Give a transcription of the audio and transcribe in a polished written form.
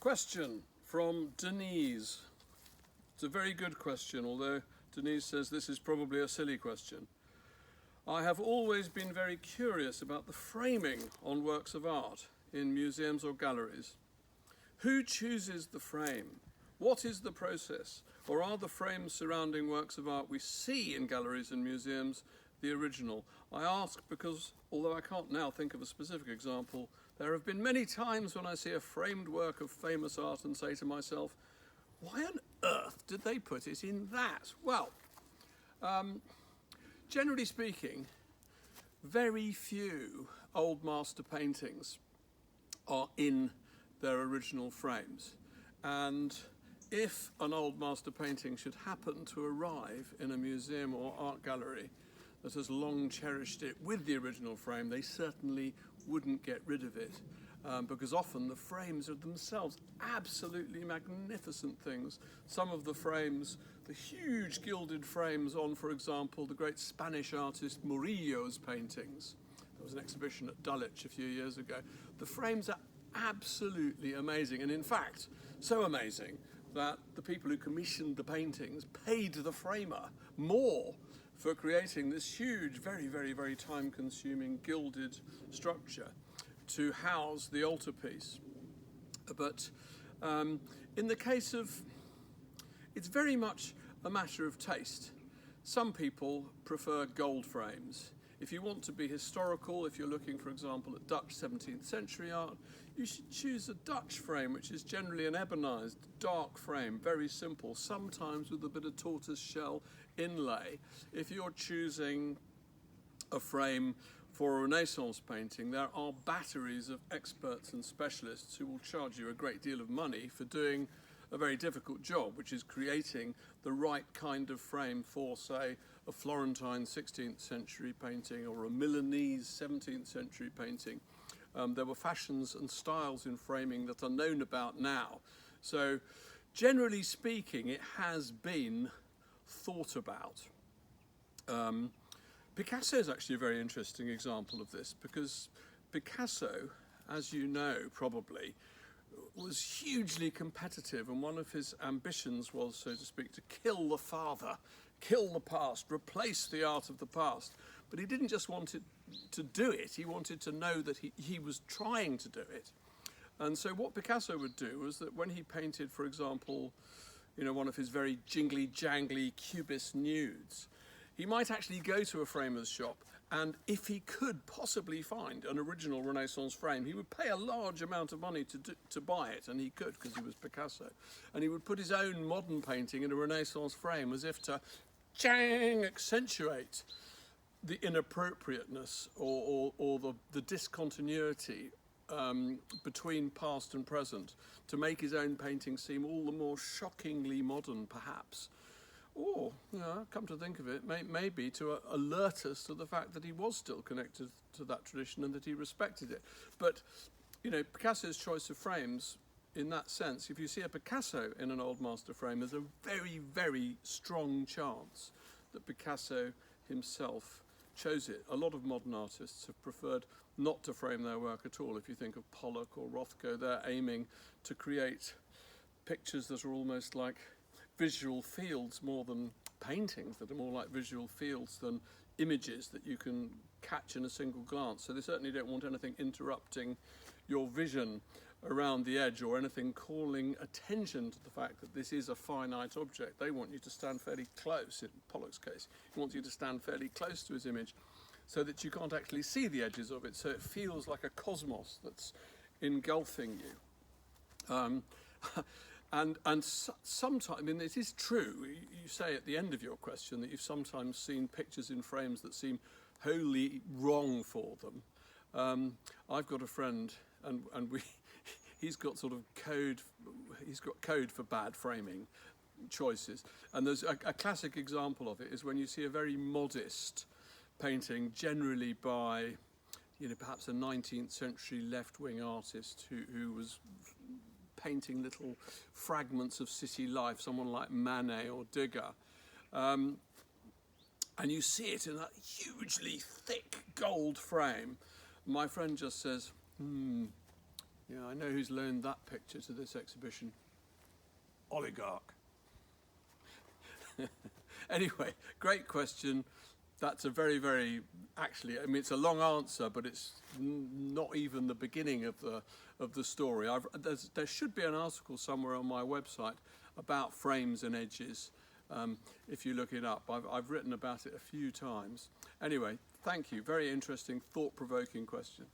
Question from Denise. It's a very good question, although Denise says this is probably a silly question. I have always been very curious about the framing on works of art in museums or galleries. Who chooses the frame? What is the process? Or are the frames surrounding works of art we see in galleries and museums the original? I ask because, although I can't now think of a specific example, there have been many times when I see a framed work of famous art and say to myself, why on earth did they put it in that? Well, generally speaking, very few old master paintings are in their original frames. And if an old master painting should happen to arrive in a museum or art gallery that has long cherished it with the original frame, they certainly wouldn't get rid of it, because often the frames are themselves absolutely magnificent things. Some of the frames, the huge gilded frames on, for example, the great Spanish artist Murillo's paintings. There was an exhibition at Dulwich a few years ago. The frames are absolutely amazing, and in fact, so amazing that the people who commissioned the paintings paid the framer more for creating this huge, very, very, very time-consuming gilded structure to house the altarpiece. But in the case of, it's very much a matter of taste. Some people prefer gold frames. If you want to be historical, if you're looking, for example, at Dutch 17th century art, you should choose a Dutch frame, which is generally an ebonized, dark frame, very simple, sometimes with a bit of tortoise shell inlay. If you're choosing a frame for a Renaissance painting, there are batteries of experts and specialists who will charge you a great deal of money for doing a very difficult job, which is creating the right kind of frame for, say, a Florentine 16th century painting or a Milanese 17th century painting. There were fashions and styles in framing that are known about now. So, generally speaking, it has been thought about. Picasso is actually a very interesting example of this, because Picasso, as you know probably, was hugely competitive, and one of his ambitions was, so to speak, to kill the father, kill the past, replace the art of the past. But he didn't just want it to do it, he wanted to know that he was trying to do it. And so what Picasso would do was that when he painted, for example, one of his very jingly-jangly cubist nudes, he might actually go to a framer's shop, and if he could possibly find an original Renaissance frame, he would pay a large amount of money to buy it, and he could because he was Picasso. And he would put his own modern painting in a Renaissance frame as if to accentuate the inappropriateness or the discontinuity between past and present, to make his own painting seem all the more shockingly modern, perhaps. Or, come to think of it, maybe to alert us to the fact that he was still connected to that tradition and that he respected it. But, Picasso's choice of frames, in that sense, if you see a Picasso in an old master frame, there's a very, very strong chance that Picasso himself chose it. A lot of modern artists have preferred not to frame their work at all. If you think of Pollock or Rothko, they're aiming to create pictures that are almost like visual fields more than paintings, that are more like visual fields than images that you can catch in a single glance. So they certainly don't want anything interrupting your vision around the edge or anything calling attention to the fact that this is a finite object. They want you to stand fairly close. In Pollock's case, he wants you to stand fairly close to his image so that you can't actually see the edges of it, so it feels like a cosmos that's engulfing you. And sometimes, it is true, you say at the end of your question that you've sometimes seen pictures in frames that seem wholly wrong for them. I've got a friend, and he's got sort of code for bad framing choices. And there's a classic example of it is when you see a very modest painting, generally by, perhaps a 19th century left-wing artist who was painting little fragments of city life, someone like Manet or Degas. And you see it in that hugely thick gold frame. My friend just says, Yeah, I know who's loaned that picture to this exhibition. Oligarch. Anyway, great question. That's a very, very, actually, I mean, it's a long answer, but it's not even the beginning of the story. There should be an article somewhere on my website about frames and edges. If you look it up, I've written about it a few times. Anyway, thank you. Very interesting, thought-provoking question.